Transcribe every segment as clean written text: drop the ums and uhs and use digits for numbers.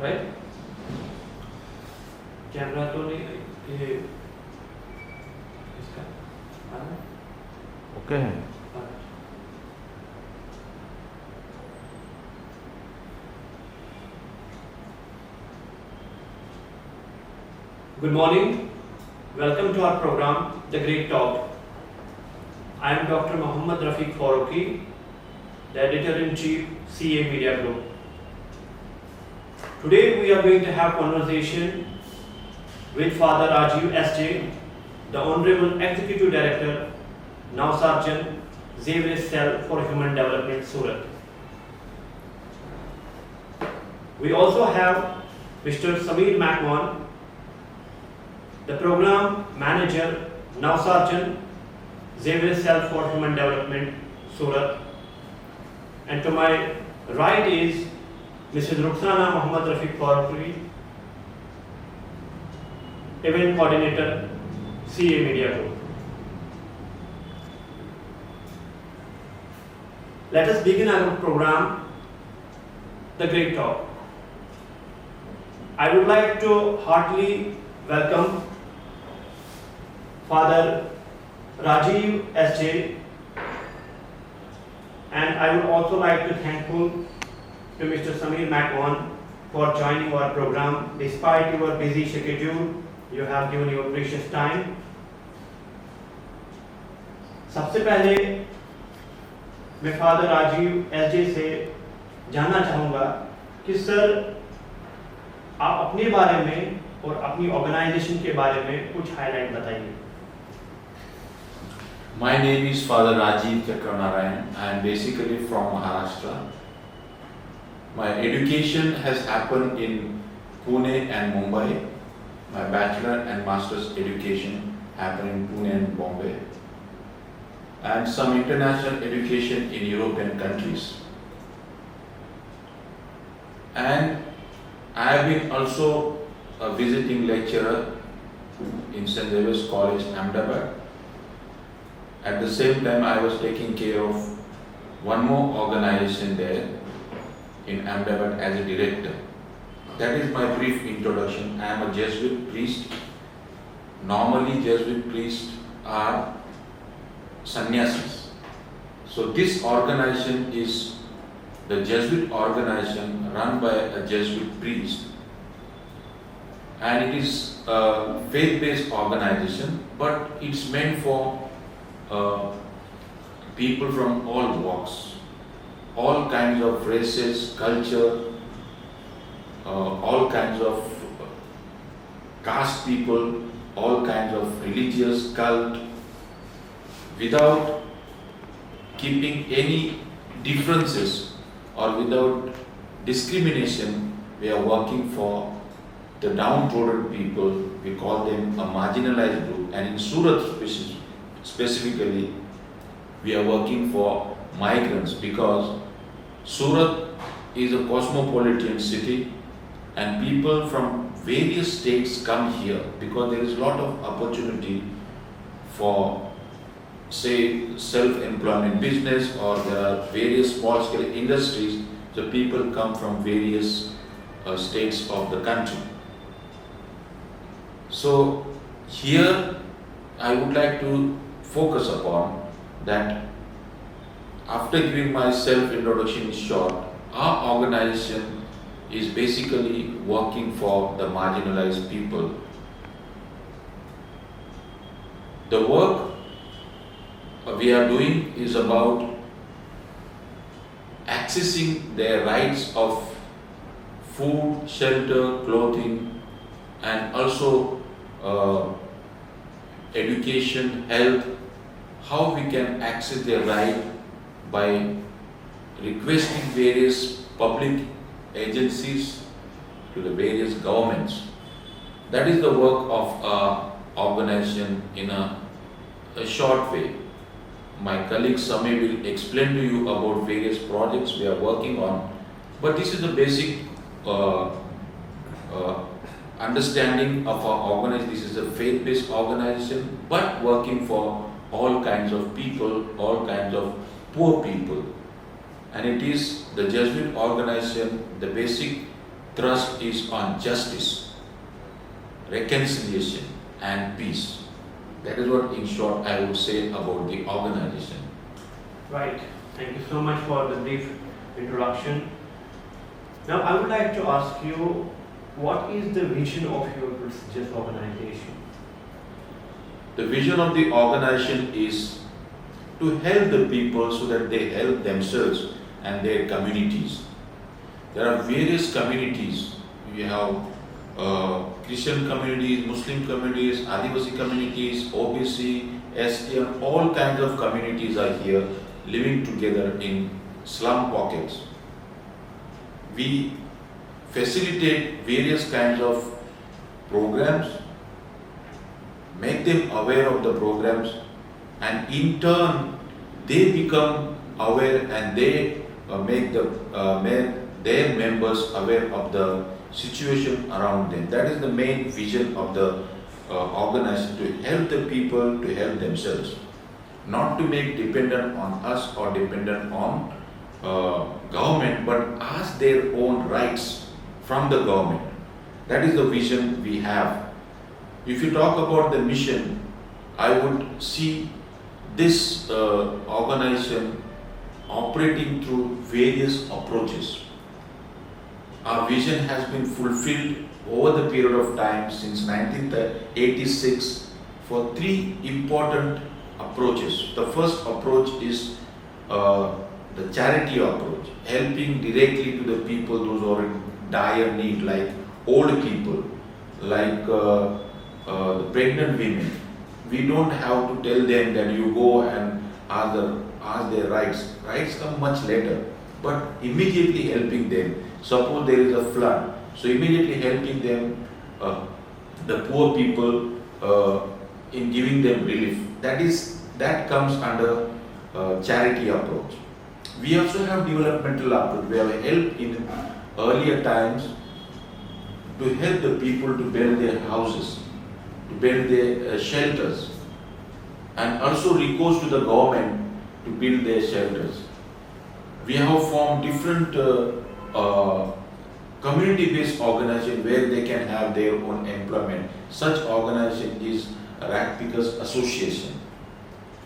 Right? Camera तो नहीं ये इसका ओके है। Good morning. Welcome to our program, The Great Talk. I am Dr. Mohammad Rafiq Faruqi, the Editor-in-Chief, CA Media Group. Today we are going to have conversation with Father Rajiv S.J., the Honorable Executive Director, Navsarjan Xavier Cell for Human Development, Surat. We also have Mr. Sameer Makwan, the Program Manager, Navsarjan Xavier Cell for Human Development, Surat. And to my right is Mrs. Rukhsana Mohammad Rafiq Faruqi, Event Coordinator, CA Media Group. Let us begin our program, The Great Talk. I would like to heartily welcome Father Rajiv S.J. and I would also like to thankful to Mr. Sameer Makwan for joining our program. Despite your busy schedule, you have given your precious time. सबसे पहले मैं father Rajiv SJ. से जानना चाहूँगा कि sir आप अपने बारे में और अपनी ऑर्गेनाइजेशन के बारे में कुछ हाईलाइट बताइए। My name is Father Rajiv Chakranarayan. I am basically from Maharashtra. My education has happened in Pune and Mumbai. My bachelor and master's education happened in Pune and Bombay. And some international education in European countries. And I have been also a visiting lecturer in St. Xavier's College, Ahmedabad. At the same time, I was taking care of one more organization there in Ahmedabad as a director. That is my brief introduction. I am a Jesuit priest. Normally, Jesuit priests are sannyasis. So this organization is the Jesuit organization run by a Jesuit priest. And it is a faith-based organization, but it's meant for people from all walks, all kinds of races, culture, all kinds of caste people, all kinds of religious cult, without keeping any differences or without discrimination. We are working for the downtrodden people. We call them a marginalized group, and in Surat specifically, we are working for migrants because Surat is a cosmopolitan city and people from various states come here because there is a lot of opportunity for, say, self-employment business, or there are various small-scale industries, so people come from various states of the country. So here I would like to focus upon that. After giving my self-introduction in short, our organization is basically working for the marginalized people. The work we are doing is about accessing their rights of food, shelter, clothing, and also education, health, how we can access their right by requesting various public agencies to the various governments. That is the work of our organization in a short way. My colleague Samir will explain to you about various projects we are working on, but this is the basic understanding of our organization. This is a faith-based organization, but working for all kinds of people, all kinds of poor people. And it is the Jesuit organization, the basic thrust is on justice, reconciliation, and peace. That is what, in short, I would say about the organization. Right. Thank you so much for the brief introduction. Now, I would like to ask you, what is the vision of your prestigious organization? The vision of the organization is to help the people so that they help themselves and their communities. There are various communities. We have Christian communities, Muslim communities, Adivasi communities, OBC, STM, all kinds of communities are here living together in slum pockets. We facilitate various kinds of programs, make them aware of the programs, and in turn they become aware and they make their members aware of the situation around them. That is the main vision of the organization, to help the people to help themselves, not to make dependent on us or dependent on government, but ask their own rights from the government. That is the vision we have. If you talk about the mission, I would see this organization operating through various approaches. Our vision has been fulfilled over the period of time since 1986 for three important approaches. The first approach is the charity approach, helping directly to the people those who are in dire need, like old people, like the pregnant women. We don't have to tell them that you go and ask their rights. Rights come much later, but immediately helping them. Suppose there is a flood, so immediately helping them, the poor people, in giving them relief. That comes under charity approach. We also have developmental approach. We have helped in earlier times to help the people to build their houses, to build their shelters, and also recourse to the government to build their shelters. We have formed different community-based organizations where they can have their own employment. Such organization is Ragpickers Association.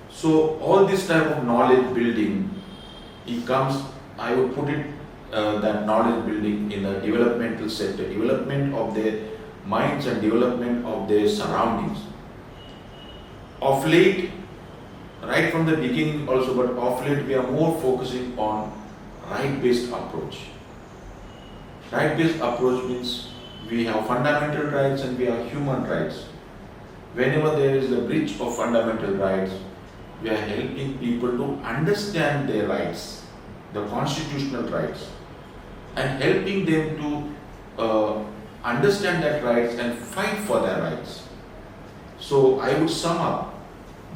So all this type of knowledge building, it comes, I would put it, that knowledge building in a developmental sector, development of their minds and development of their surroundings. Of late, right from the beginning also, but of late we are more focusing on right-based approach. Right-based approach means we have fundamental rights and we have human rights. Whenever there is a breach of fundamental rights, we are helping people to understand their rights, the constitutional rights, and helping them to understand that rights and fight for their rights. So I would sum up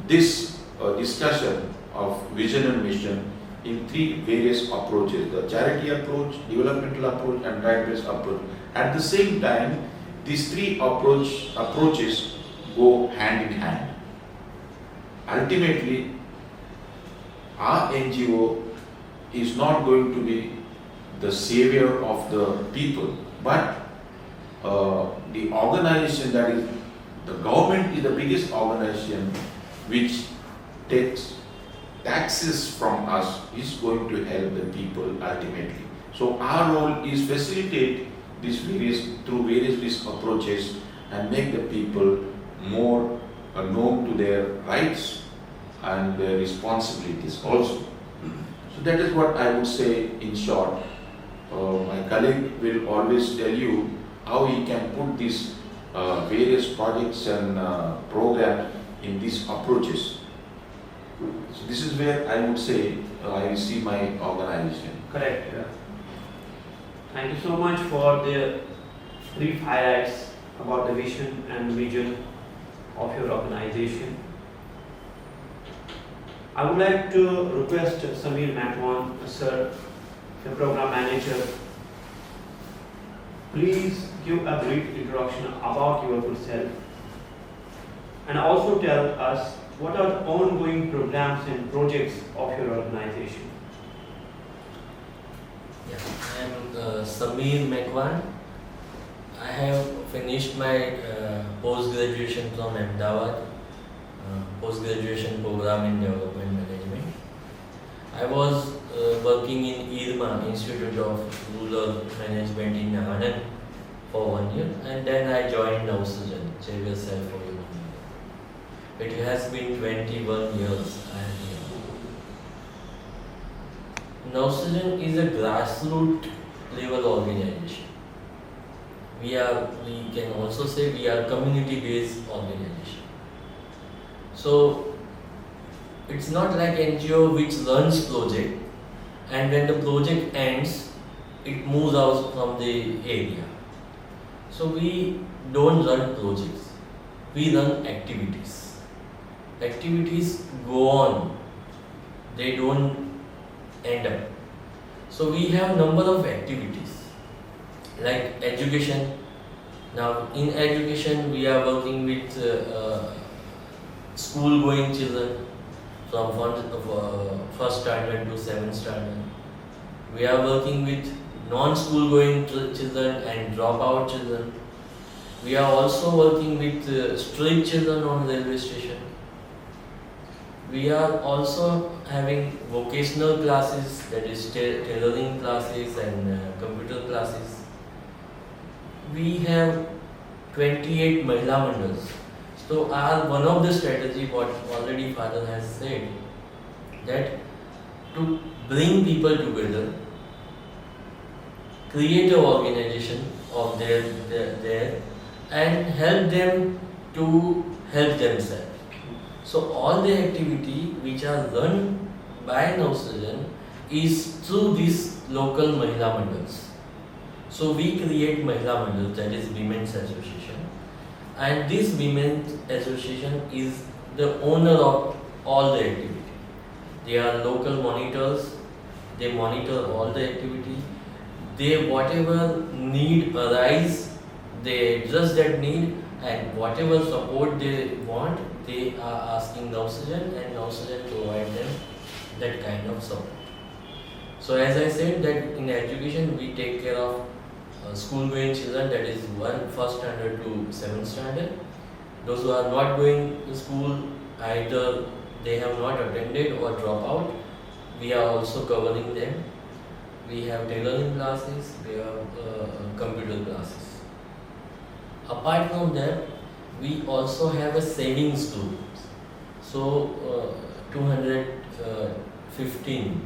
this discussion of vision and mission in three various approaches: the charity approach, developmental approach, and right-based approach. At the same time, these three approaches go hand in hand. Ultimately, our NGO is not going to be the savior of the people, but the organization, that is, the government is the biggest organization which takes taxes from us, is going to help the people ultimately. So our role is facilitate these through various approaches and make the people more known to their rights and their responsibilities also. So that is what I would say in short. My colleague will always tell you how he can put these various projects and programs in these approaches. So this is where I would say I see my organization. Correct. Thank you so much for the brief highlights about the vision and vision of your organization. I would like to request Samir Matwan, sir, the program manager, please give a brief introduction about yourself and also tell us what are the ongoing programs and projects of your organization. Yeah, I am Samir Matwan. I have finished my post-graduation from Ahmedabad, post-graduation program in development management. I was working in IRMA, Institute of Rural Management in Anand for 1 year, and then I joined Nausajan, Xavier Cell for 1 year. It has been 21 years I am here. Nausajan is a grassroots level organization. We can also say we are community-based organization. So it's not like NGO which runs project, and when the project ends, it moves out from the area. So we don't run projects, we run activities. Activities go on, they don't end up. So we have number of activities like education. Now in education we are working with school going children from first standard to 7th standard. We are working with non-school going children and dropout children. We are also working with street children on railway station. We are also having vocational classes, that is tailoring classes and computer classes. We have 28 Mahila Mandals. So one of the strategy, what already Father has said, that to bring people together, create an organization of their and help them to help themselves. So all the activity which are run by Nausajan is through these local Mahila Mandals. So we create Mahila Mandals, that is Women's Association, and this Women's Association is the owner of all the activity. They are local monitors, they monitor all the activity. They whatever need arise, they address that need, and whatever support they want, they are asking Nausajan, and Nausajan provide them that kind of support. So as I said that in education we take care of school going children, that is first standard to 7th standard. Those who are not going to school, either they have not attended or drop out, we are also covering them. We have tailoring classes, we have computer classes. Apart from that, we also have a savings group. So 215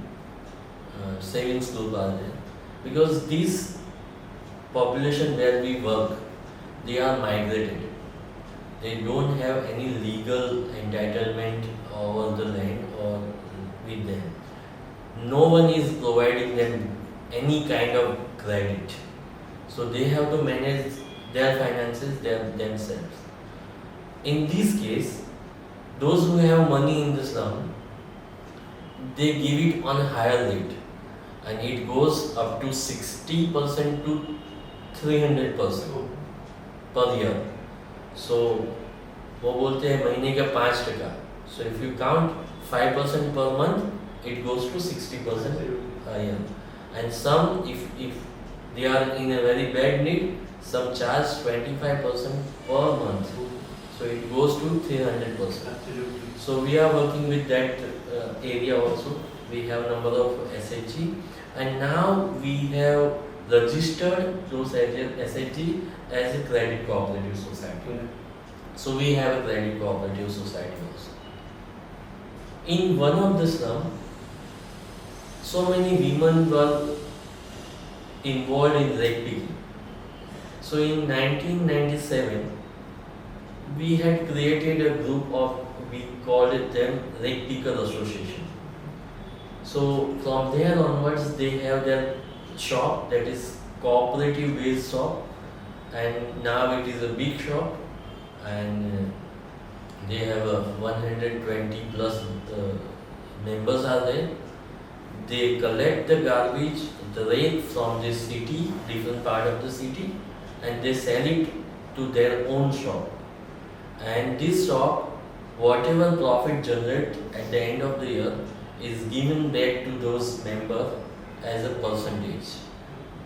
savings group are there, because this population where we work, they are migrated. They don't have any legal entitlement over the land or with them. No one is providing them any kind of credit. So they have to manage their finances themselves. In this case, those who have money in the slum, they give it on a higher rate, and it goes up to 60% to 300% per year. So वो बोलते हैं महीने का 5%. So if you count 5% per month, it goes to 60% a year. And some, if they are in a very bad need, some charge 25% per month. So it goes to 300%. So we are working with that area also. We have number of SHG, and now we have registered those SHG as a credit cooperative society. So we have a credit cooperative society also. In one of the slum, so many women were involved in rake picking. So in 1997, we had created a group of, we called it them Rake Picker Association. So from there onwards, they have their shop, that is cooperative based shop, and now it is a big shop, and they have 120 plus members are there. They collect the garbage, the rake from this city, different part of the city, and they sell it to their own shop. And this shop, whatever profit generated at the end of the year, is given back to those members as a percentage.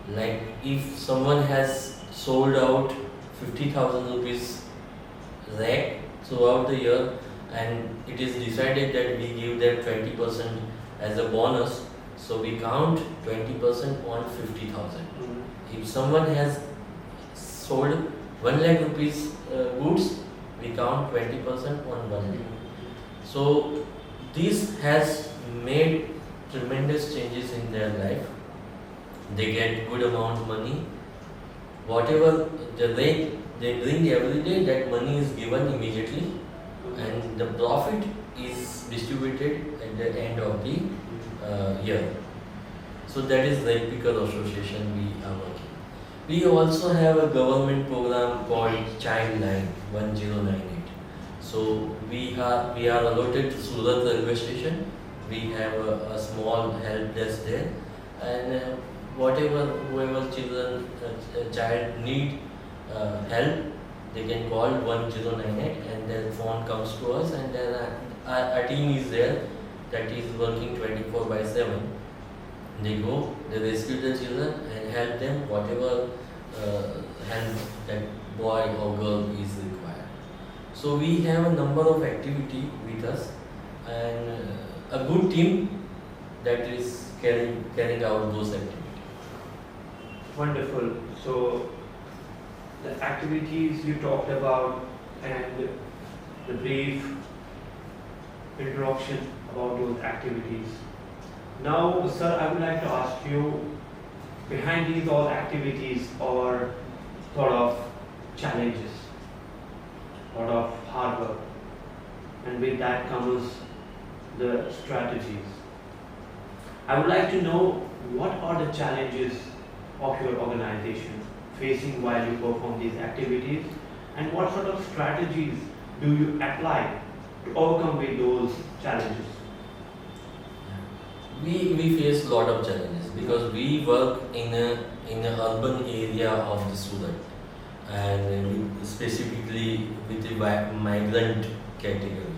Like if someone has sold out 50,000 rupees rack throughout the year, and it is decided that we give them 20% as a bonus. So we count 20% on 50,000. If someone has sold 1 lakh rupees goods, we count 20% on 1 lakh. So this has made tremendous changes in their life. They get good amount of money. Whatever the rate they bring every day, that money is given immediately, and the profit is distributed at the end of the year. So that is Red Picker Association we are working. We also have a government program called Childline 1098. So we are allotted to Surat railway station. We have a small help desk there, and whoever children child need help, they can call 1098, and their phone comes to us, and then our team is there that is working 24/7. They go, they rescue the children and help them whatever help that boy or girl is required. So we have a number of activity with us, and a good team that is carrying out those activities. Wonderful. So the activities you talked about and the brief introduction about those activities. Now, sir, I would like to ask you, behind these all activities or sort of challenges, lot of hard work, and with that comes the strategies. I would like to know what are the challenges of your organization facing while you perform these activities, and what sort of strategies do you apply to overcome with those challenges? We face a lot of challenges because we work in a urban area of the Surat, and specifically with the migrant category.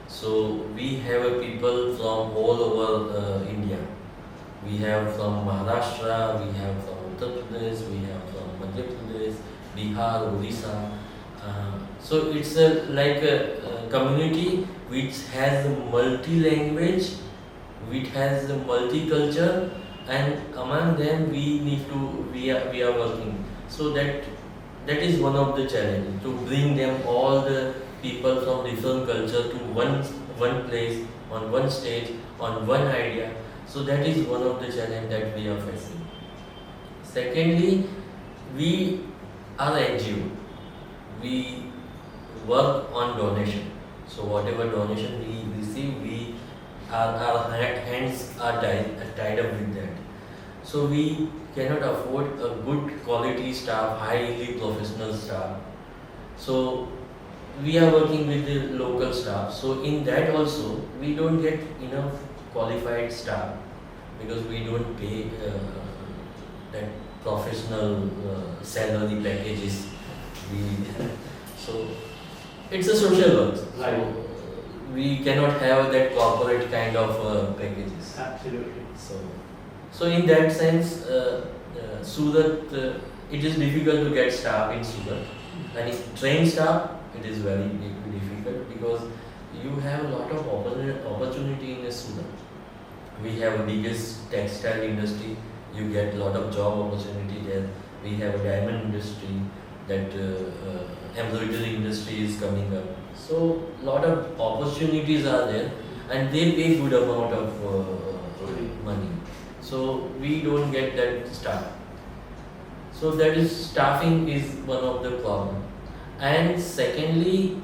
So we have people from all over India. We have from Maharashtra, we have from Uttar Pradesh, we have from Madhya Pradesh, Bihar, Odisha. So it's like a community which has multi-language, which has multi-culture, and among them we are working. So that is one of the challenges, to bring them all the people from different culture to one place, on one stage, on one idea. So that is one of the challenge that we are facing. Secondly, we are NGO. We work on donation. So whatever donation we receive, our hands are tied up with that. So we cannot afford a good quality staff, highly professional staff. So we are working with the local staff. So in that also, we don't get enough qualified staff because we don't pay that professional salary packages. So it's a social work. Right. So we cannot have that corporate kind of packages. Absolutely. So in that sense, Surat, it is difficult to get staff in Surat, and if trained staff, it is very difficult because you have a lot of opportunity in Surat. We have a biggest textile industry. You get a lot of job opportunity there. We have a diamond industry, that embroidery industry is coming up. So lot of opportunities are there, and they pay good amount of money. So we don't get that staff. So that is, staffing is one of the problem. And secondly,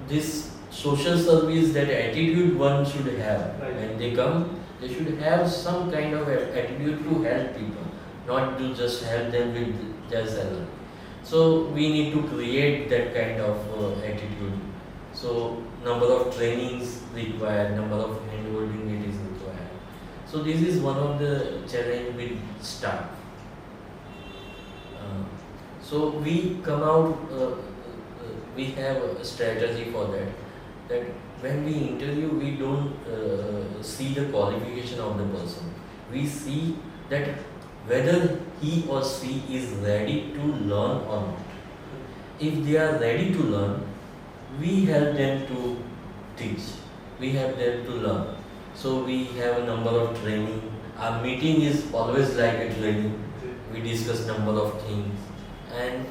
this social service, that attitude one should have. Right. When they come, they should have some kind of attitude to help people, not to just help them with their salary. So we need to create that kind of attitude. So number of trainings required, number of handholding it is required. So this is one of the challenge with staff. So we come out, we have a strategy for that. That when we interview, we don't see the qualification of the person. We see that whether he or she is ready to learn or not. If they are ready to learn, we help them to teach. We help them to learn. So we have a number of training. Our meeting is always like a training. We discuss number of things, and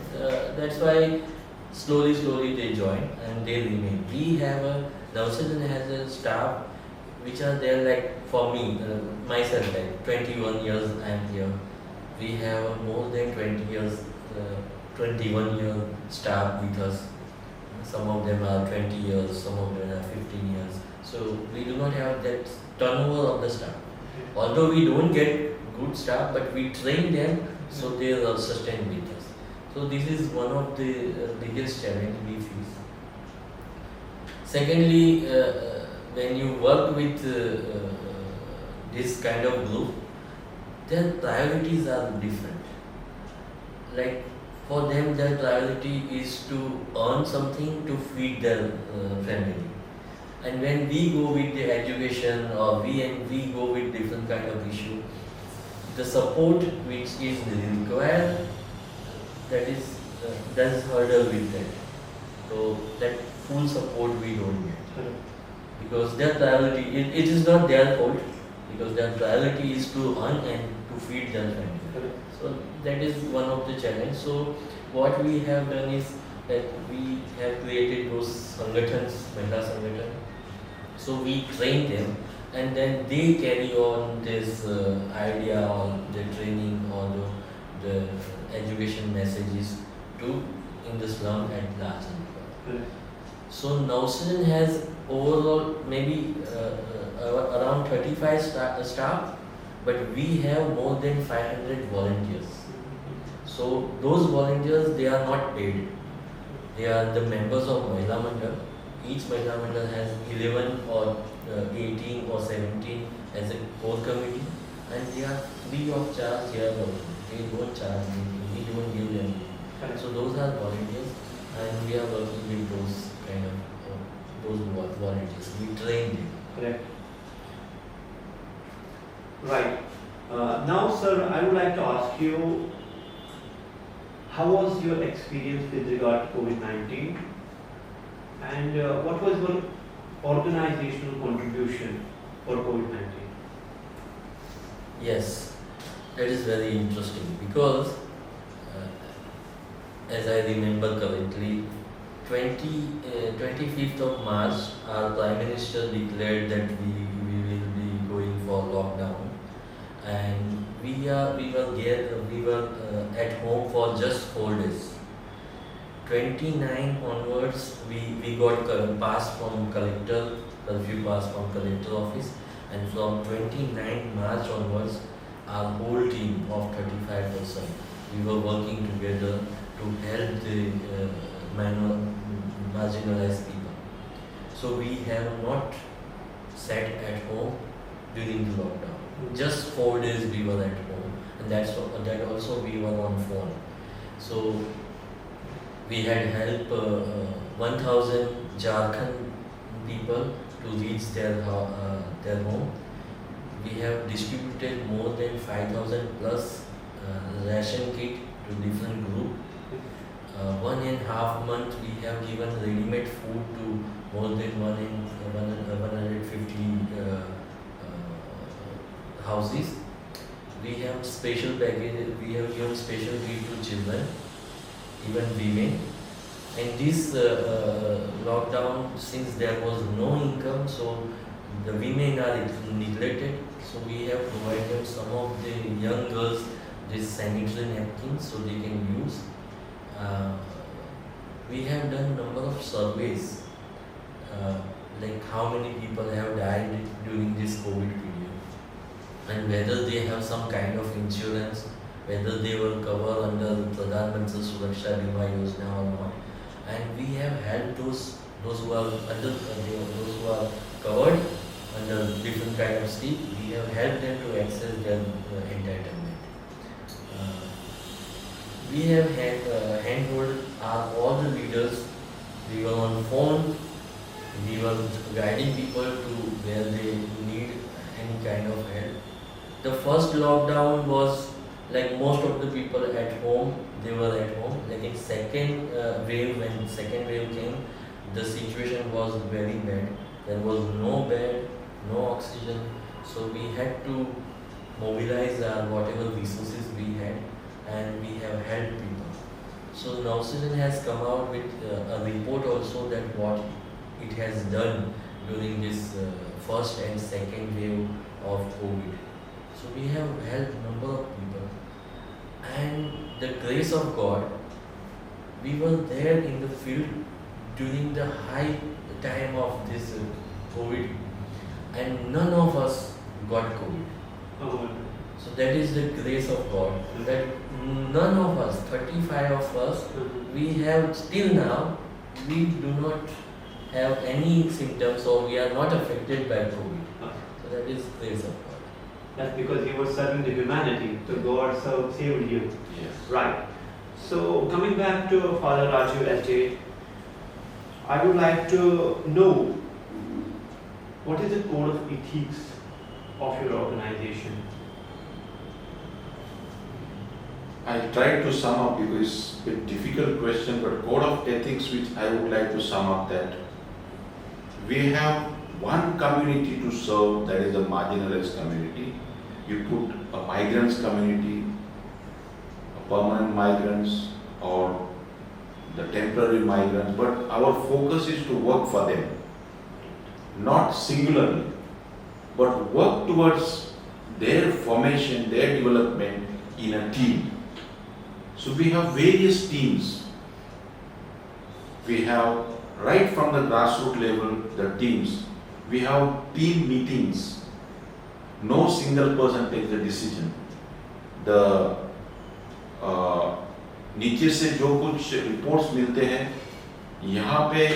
that's why slowly they join and they remain. We have Nausedan has a staff which are there, like for me, myself, like 21 years I am here. We have more than 20 years, 21-year staff with us. Some of them are 20 years, some of them are 15 years. So we do not have that turnover of the staff. Although we don't get good staff, but we train them so they are sustained with us. So this is one of the biggest challenge we face. Secondly, when you work with this kind of group, their priorities are different. Like for them, their priority is to earn something to feed their family. And when we go with the education or we go with different kind of issue, the support which is required, that is hurdle with that. So that full support we don't get. Because their priority, it is not their fault, because their priority is to earn and to feed their family. So that is one of the challenge. So what we have done is that we have created those sangatans, Mahila Sangathan. So we train them, and then they carry on this idea or the training or the education messages to in the slum at large. So Nausedan has overall maybe around 35 staff, but we have more than 500 volunteers. So those volunteers, they are not paid. They are the members of Mahila Mandal. Each Mahila Mandal has 11 or 18 or 17 as a core committee, and they are free of charge here. They don't charge anything, we don't give them. So those are volunteers, and we are working with those kind of those volunteers. We train them. Correct. Right. Now, sir, I would like to ask you, how was your experience with regard to COVID-19, and what was your organizational contribution for COVID-19? Yes, that is very interesting because, as I remember correctly, 25th of March, our Prime Minister declared that we will be going for lockdown, and we were at home for just 4 days. 29 onwards, we got pass from collector, curfew pass from collector office, and from 29 March onwards, our whole team of 35%, we were working together to help the marginalized people. So we have not sat at home during the lockdown. Just 4 days we were at home, and that also we were on phone. So we had helped 1,000 Jharkhand people to reach their home. We have distributed more than 5,000 plus ration kit to different group. 1.5 months we have given ready-made food to more than 150 houses. We have special packages. We have given special kit to children, even women. And this lockdown, since there was no income, so the women are neglected. So we have provided some of the young girls this sanitary napkins so they can use. We have done number of surveys, like how many people have died during this COVID period, and whether they have some kind of insurance, whether they were covered under Pradhan Mantri Suraksha Bima Yojana or not. And we have helped those who are covered under different kind of scheme. We have helped them to access their entitlement. We have handled all the leaders. We were on phone. We were guiding people to where they need any kind of help. The first lockdown was like most of the people at home, they were at home. Like in second wave, when second wave came, the situation was very bad. There was no bed, no oxygen, so we had to mobilize our whatever resources we had, and we have helped people. So Nausigen has come out with a report also that what it has done during this first and second wave of COVID. So we have helped number of people, and the grace of God, we were there in the field during the high time of this COVID, and none of us got COVID. Oh, So that is the grace of God. That none of us, 35 of us, we have still now, we do not have any symptoms, or we are not affected by COVID. So that is grace of God. that's because you were serving the humanity, so God saved you. Yes. Right. So coming back to Father Raju SJ, I would like to know what is the code of ethics of your organization? I tried to sum up because it's a bit difficult question, but code of ethics which I would like to sum up that we have one community to serve, that is the marginalized community. You put a migrants community, a permanent migrants or the temporary migrants, but our focus is to work for them, not singularly, but work towards their formation, their development in a team. So we have various teams. We have right from the grassroots level, the teams. We have team meetings. No single person takes the decision. The नीचे से जो कुछ reports मिलते हैं, यहाँ पे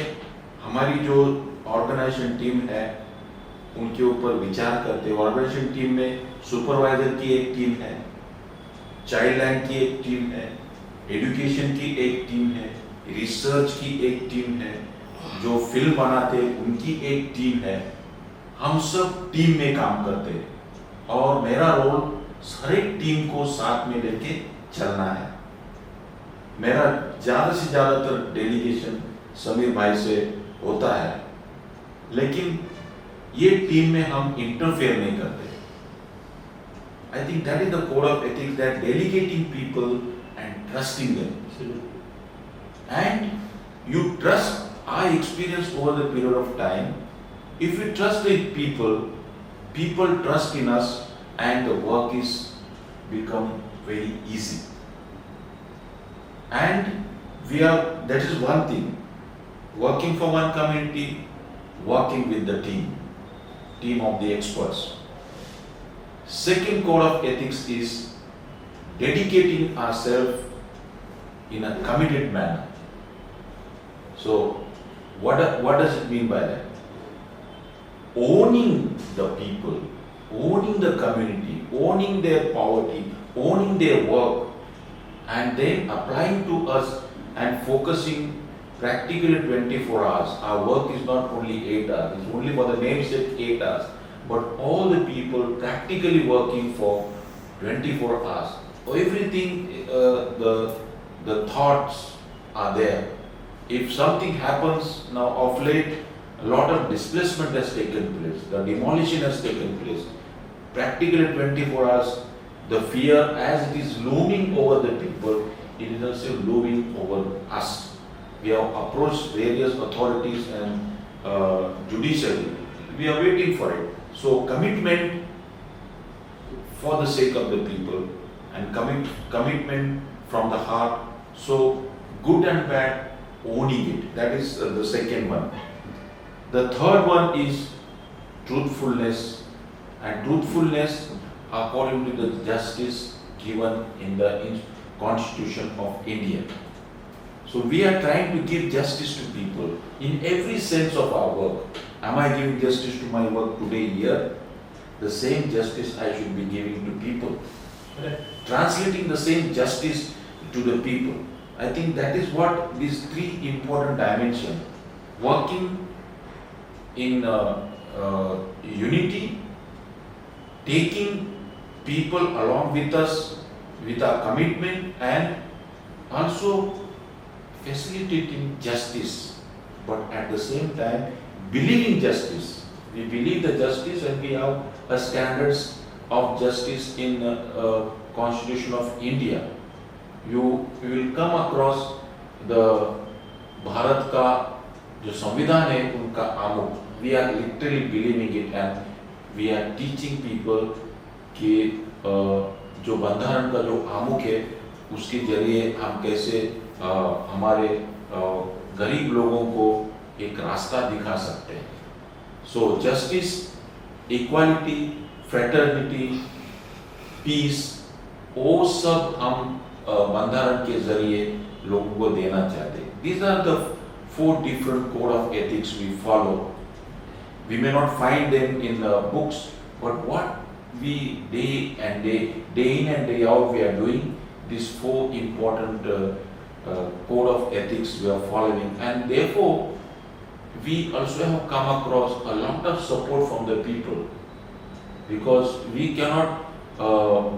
हमारी जो ऑर्गेनाइजेशन टीम है उनके ऊपर विचार करते हैं। ऑर्गेनाइजेशन टीम में सुपरवाइजर की एक टीम है, चाइल्ड लाइन की एक टीम है, एजुकेशन की एक टीम है, रिसर्च की एक टीम है, जो फिल्म बनाते उनकी एक टीम है। हम सब टीम में काम करते हैं और मेरा रोल हर एक टीम को साथ में लेके चलना है। मेरा ज़्यादा से ज़्यादातर डेलीगेशन समीर भाई से होता है, लेकिन ये टीम में हम इंटरफेयर नहीं करते। I think that is the code of ethics, that delegating people and trusting them. And you trust, I experienced over the period of time, if we trust in people, people trust in us and the work is become very easy. And that is one thing, working for one community, working with the team of the experts. Second code of ethics is dedicating ourselves in a committed manner. So, what does it mean by that? Owning the people, owning the community, owning their poverty, owning their work, and then applying to us and focusing practically 24 hours. Our work is not only 8 hours, it's only for the namesake 8 hours, but all the people practically working for 24 hours. Everything, the thoughts are there. If something happens now of late, a lot of displacement has taken place, the demolition has taken place. Practically 24 hours, the fear as it is looming over the people, it is also looming over us. We have approached various authorities and judiciary. We are waiting for it. So commitment for the sake of the people and commitment from the heart. So good and bad, owning it. That is the second one. The third one is truthfulness, and truthfulness according to the justice given in the Constitution of India. So we are trying to give justice to people in every sense of our work. Am I giving justice to my work today here? The same justice I should be giving to people. Translating the same justice to the people. I think that is what these three important dimensions. Working in unity, taking people along with us with our commitment and also facilitating justice, but at the same time believing justice. We believe the justice and we have a standards of justice in Constitution of India. You will come across the Bharat का जो संविधान है उनका आमुख. We are literally believing it and we are teaching people कि जो बंधारण का जो आमुख है उसके जरिए हम कैसे हमारे गरीब लोगों को एक रास्ता दिखा सकते हैं. So justice, equality, fraternity, peace, वो सब हम बंधारण के जरिए लोगों को देना चाहते हैं. These are the 4 different code of ethics we follow. We may not find them in the books, but what we day in and day out we are doing, these 4 important code of ethics we are following, and therefore we also have come across a lot of support from the people, because we cannot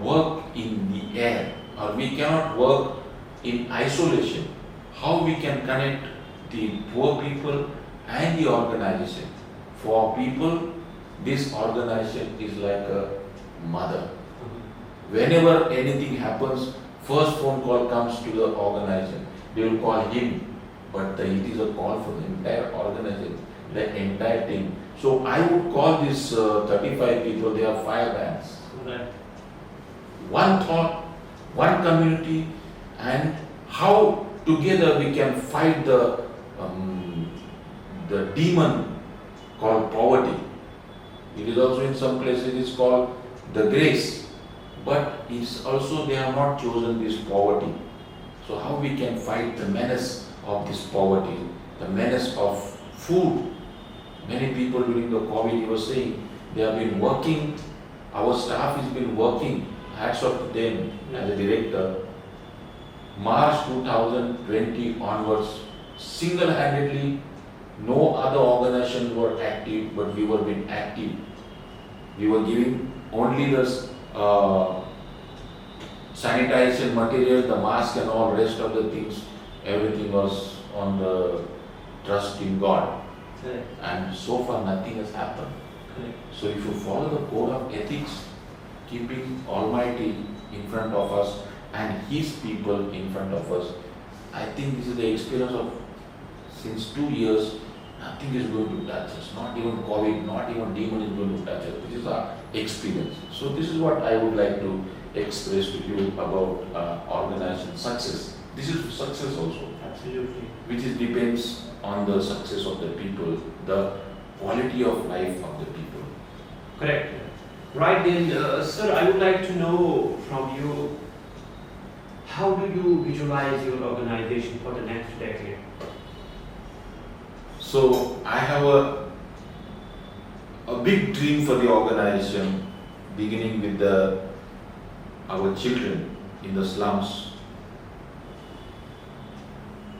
work in the air, or we cannot work in isolation. How we can connect the poor people and the organization? For people, this organization is like a mother. Whenever anything happens, first phone call comes to the organization. They will call him, but it is a call for the entire organization, the entire team. So I would call these 35 people, they are firebrands. Right. One thought, one community, and how together we can fight the demon called poverty. It is also in some places it is called the grace, but it's also they have not chosen this poverty. So how we can fight the menace of this poverty, the menace of food. Many people during the COVID, you were saying, they have been working, our staff has been working, hats off to them as a director. March 2020 onwards, single-handedly, no other organizations were active, but we were being active. We were giving only the sanitation material, the mask and all rest of the things, everything was on the trust in God. Correct. And so far nothing has happened. Correct. So if you follow the code of ethics, keeping Almighty in front of us and His people in front of us, I think this is the experience of since 2 years, nothing is going to touch us. Not even COVID, not even demon is going to touch us. This is our experience. So this is what I would like to express to you about organization success. This is success also, Absolutely. which is depends on the success of the people, the quality of life of the people. Correct. Right then, sir, I would like to know from you, how do you visualize your organization for the next decade? So I have a big dream for the organization, beginning with our children in the slums.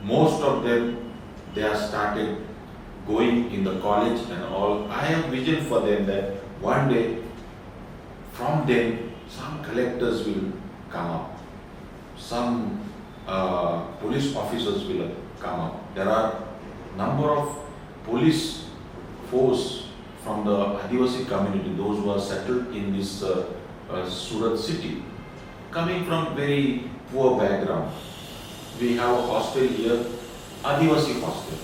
Most of them, they have started going in the college and all. I have vision for them that one day from them some collectors will come up, some police officers will come up. There are number of police force from the Adivasi community, those who are settled in this Surat city, coming from very poor background. We have a hostel here, Adivasi hostel.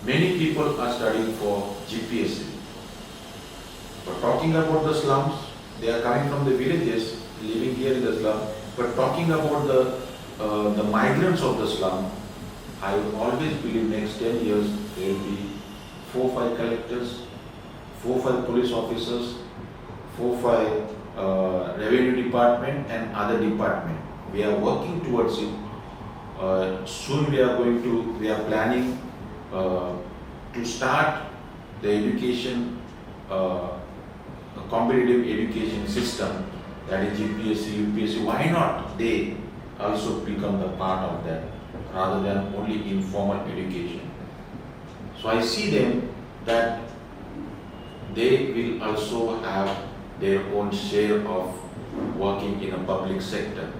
Many people are studying for GPSC. But talking about the slums, they are coming from the villages, living here in the slum. But talking about the migrants of the slum, I will always believe next 10 years there will be 4-5 collectors, 4-5 police officers, 4-5 revenue department and other department. We are working towards it. Soon we are planning to start the education, competitive education system, that is GPSC, UPSC. Why not they also become the part of that, rather than only informal education? So I see them that they will also have their own share of working in a public sector.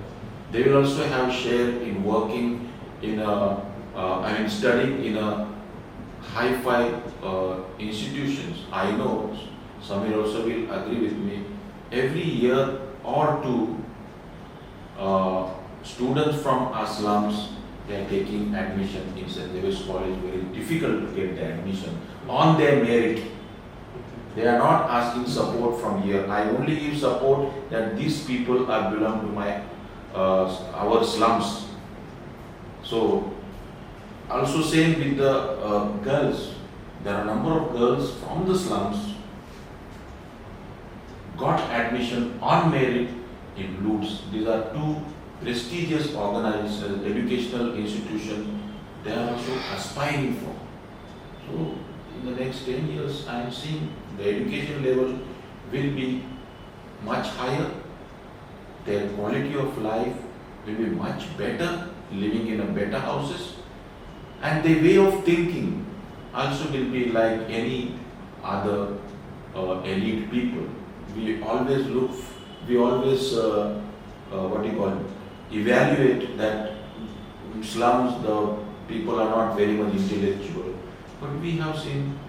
They will also have share in working in studying in a high-fi institutions. I know Samir also will agree with me. Every year or two, students from our slums, they are taking admission in St. David's College. Very difficult to get the admission on their merit. They are not asking support from here. I only give support that these people are belong to my our slums. So also same with the girls. There are a number of girls from the slums got admission on merit in Lutz. These are two prestigious organizations, educational institutions. They are also aspiring for. So in the next 10 years, I am seeing the education level will be much higher. Their quality of life will be much better, living in a better houses. And their way of thinking also will be like any other elite people. We always evaluate that in slums the people are not very much intellectual. But we have seen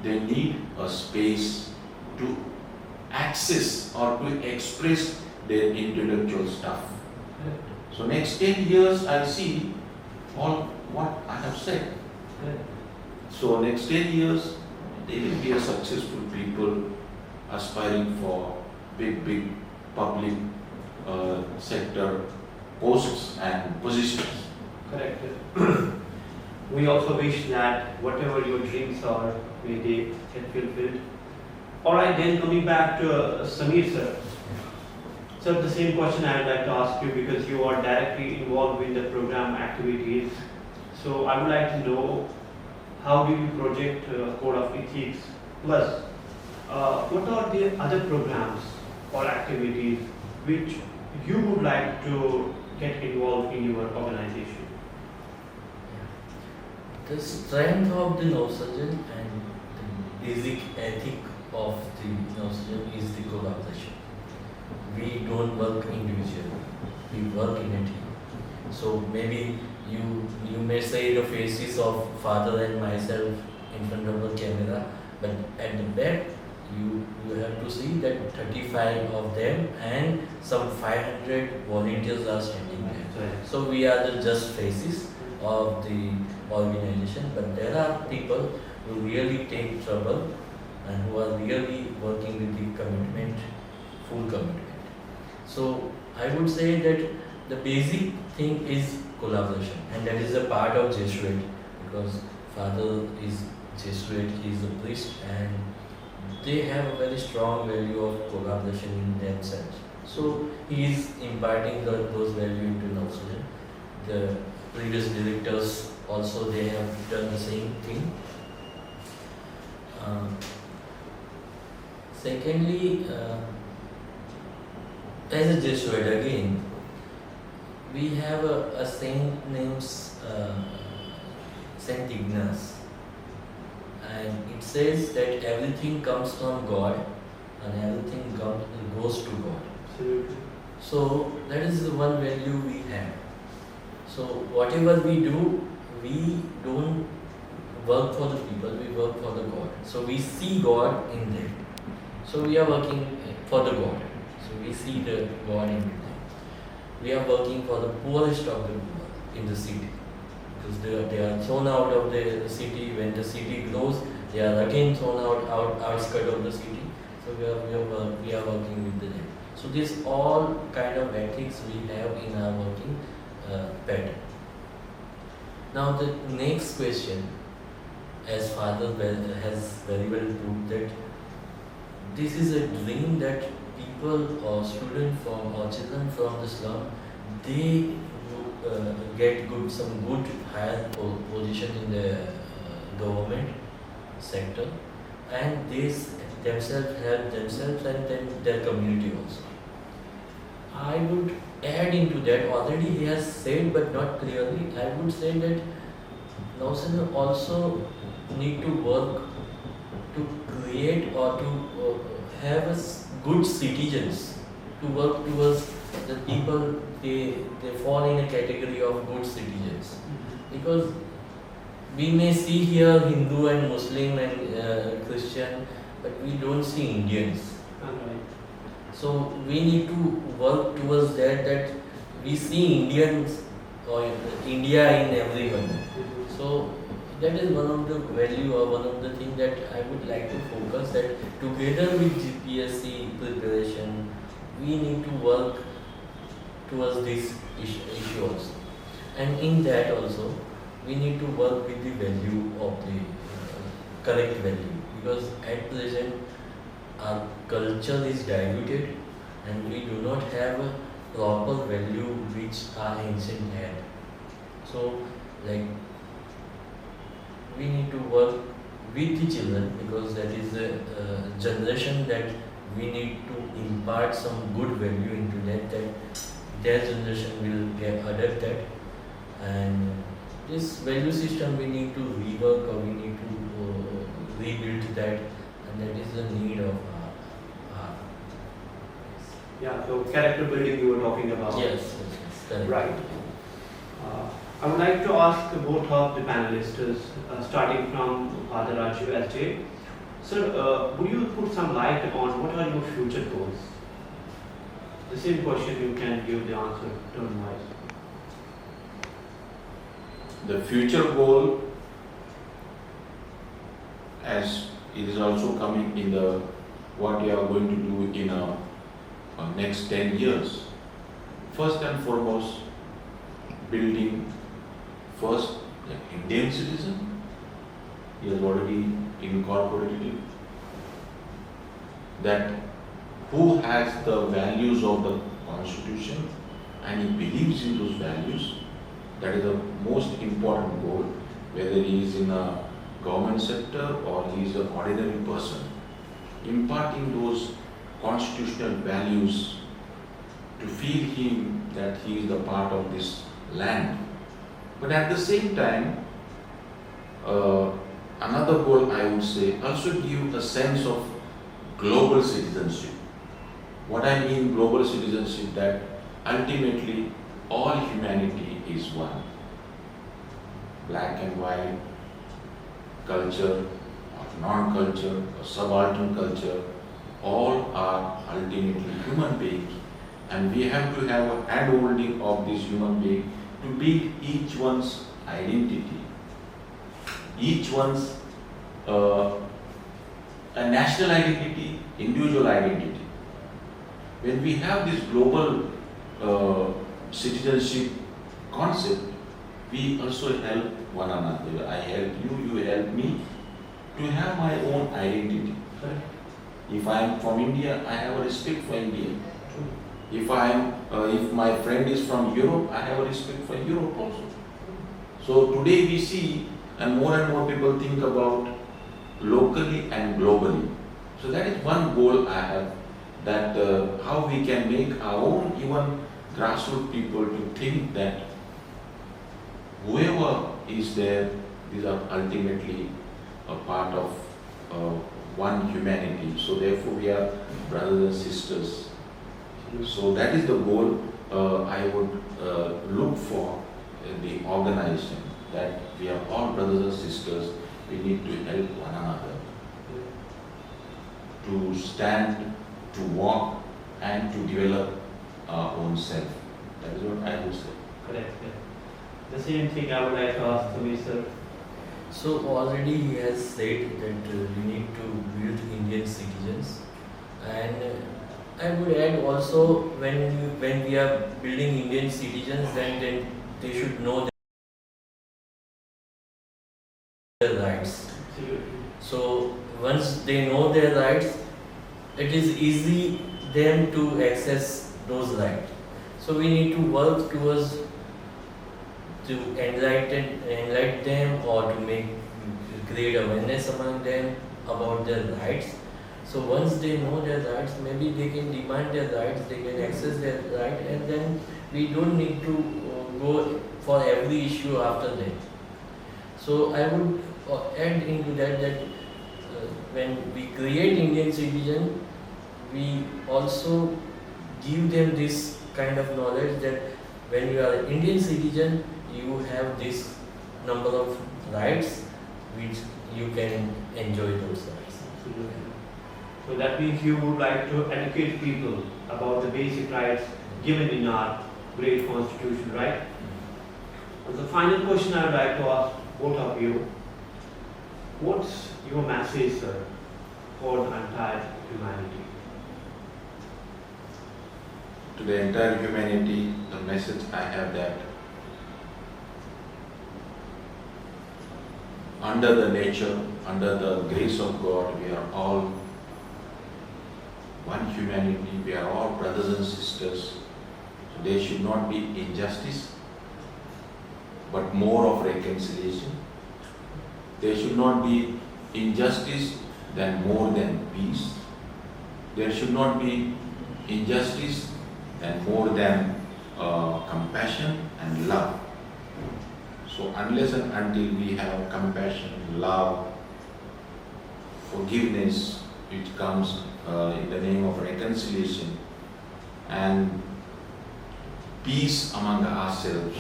they need a space to access or to express their intellectual stuff. So next 10 years I see all what I have said. So next 10 years they will be a successful people aspiring for big public sector posts and positions. Correct. We also wish that whatever your dreams are, may they get fulfilled. Alright, then coming back to Samir sir. Sir, the same question I would like to ask you because you are directly involved with the program activities. So I would like to know, how do you project Code of Ethics? Plus, what are the other programs or activities which you would like to get involved in your organization? The strength of the neurosurgeon and the basic ethic of the neurosurgeon is the collaboration. We don't work individually, we work in a team. So maybe you may say the faces of father and myself in front of the camera, but at the back you have to see that 35 of them and some 500 volunteers are standing there. So we are the just faces of the organization, but there are people who really take trouble and who are really working with the commitment, full commitment. So I would say that the basic thing is collaboration, and that is a part of Jesuit, because father is Jesuit, he is a priest, and they have a very strong value of collaboration in themselves. So he is imparting those values into Nausajan. The previous directors also, they have done the same thing. Secondly, as a Jesuit again, we have a saint named Saint Ignace, and it says that everything comes from God and everything goes to God. Absolutely. So that is the one value we have. So whatever we do, we don't work for the people, we work for the God. So we see God in them. So we are working for the God. So we see the God in them. We are working for the poorest of the poor in the city, because they are thrown out of the city. When the city grows, they are again thrown out outskirts of the city. So we are working with them. So this all kind of ethics we have in our working pattern. Now the next question, as Father has very well put, that this is a dream that people or students from or children from the slum, they get some good higher position in the government sector, and they themselves help themselves and then their community also. I would add into that, already he has said but not clearly, I would say that Nausajan also need to work to create or to have good citizens to work towards the people. They fall in a category of good citizens, because we may see here Hindu and Muslim and Christian, but we don't see Indians. Alright. So we need to work towards that we see Indians or India in everyone. So that is one of the value or one of the thing that I would like to focus, that together with GPSC preparation, we need to work towards this issue also. And in that also, we need to work with the value of the correct value, because at present our culture is diluted and we do not have a proper value which our ancient had. So like we need to work with the children, because that is a generation that we need to impart some good value into that their generation will adapt that. And this value system we need to rework, or we need to rebuild that, and that is the need of our Yeah, so character building you were talking about. yes, correct. Right. I would like to ask both of the panelists, starting from Father Rajiv LJ. Sir, would you put some light on what are your future goals? The same question you can give the answer turn-wise. The future goal, as it is also coming in the what you are going to do in next 10 years. First and foremost, building first an Indian citizen. He has already incorporated it. That who has the values of the Constitution and he believes in those values. That is the most important goal, whether he is in a government sector or he is an ordinary person. Imparting those constitutional values to feel him that he is the part of this land. But at the same time, another goal I would say, also give a sense of global citizenship. What I mean global citizenship, that ultimately all humanity is one. Black and white, culture or non-culture or subaltern culture, all are ultimately human beings, and we have to have a hand-holding of this human being to build each one's identity, each one's a national identity, individual identity. When we have this global citizenship concept, we also help one another. I help you, you help me to have my own identity. If I am from India, I have a respect for India. If my friend is from Europe, I have a respect for Europe also. So today we see, and more people think about locally and globally. So that is one goal I have, that how we can make our own even grassroots people to think that whoever is there, these are ultimately a part of one humanity. So therefore we are brothers and sisters. So that is the goal I would look for in the organization, that we are all brothers and sisters. We need to help one another to stand, to walk, and to develop our own self. That is what I would say. Correct. The same thing I would like to ask to sir. So already he has said that we need to build Indian citizens, and I would add also, when we are building Indian citizens, then they should know their rights. Absolutely. So once they know their rights, it is easy them to access those rights. So we need to work towards to enlighten them, or to create awareness among them about their rights. So once they know their rights, maybe they can demand their rights, they can access their right, and then we don't need to go for every issue after that. So I would add into that when we create Indian citizen, we also give them this kind of knowledge that when you are an Indian citizen, you have this number of rights which you can enjoy those rights. Absolutely. So that means you would like to educate people about the basic rights given in our great constitution, right? And the final question I would like to ask both of you, what's your message, sir, for the entire humanity? To the entire humanity, the message I have that under the nature, under the grace of God, we are all one humanity, we are all brothers and sisters. So there should not be injustice, but more of reconciliation. There should not be injustice more than peace. There should not be injustice more than compassion and love. So unless and until we have compassion, love, forgiveness, which comes in the name of reconciliation and peace among ourselves,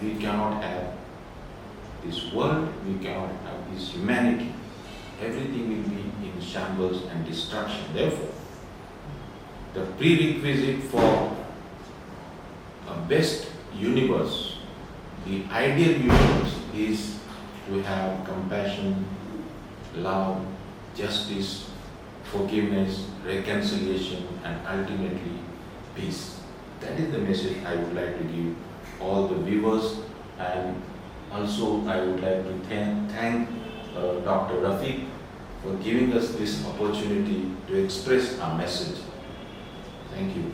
we cannot have this world, we cannot have this humanity. Everything will be in shambles and destruction. Therefore, the prerequisite for a best universe, the ideal universe, is to have compassion, love, justice, forgiveness, reconciliation, and ultimately peace. That is the message I would like to give all the viewers, and also I would like to thank Dr. Rafiq for giving us this opportunity to express our message. Thank you,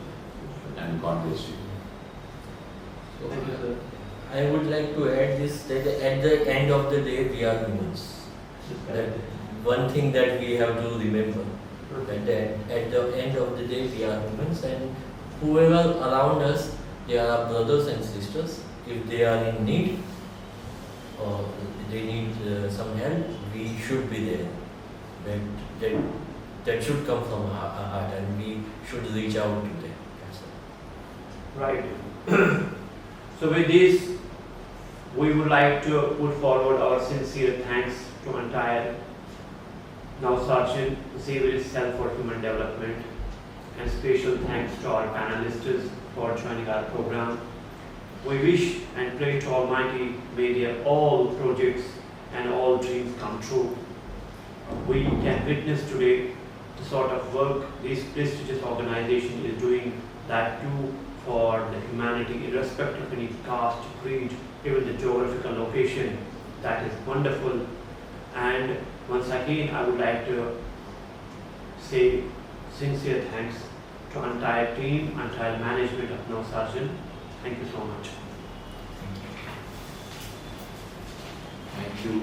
and God bless you. So, Thank you, sir. I would like to add this that at the end of the day we are humans. That one thing that we have to remember, that at the end of the day we are humans, and whoever around us, they are our brothers and sisters. If they are in need or they need some help, we should be there. That should come from our heart, and we should reach out to them. That's all. Right. So with this, we would like to put forward our sincere thanks to entire Navsarjan Xavier Cell for Human Development, and special thanks to our panelists for joining our program. We wish and pray to Almighty may their all projects and all dreams come true. We can witness today the sort of work this prestigious organization is doing, that too for the humanity, irrespective of any caste, creed, even the geographical location. That is wonderful. And once again, I would like to say sincere thanks to entire team, entire management of Navsarjan. Thank you so much. Thank you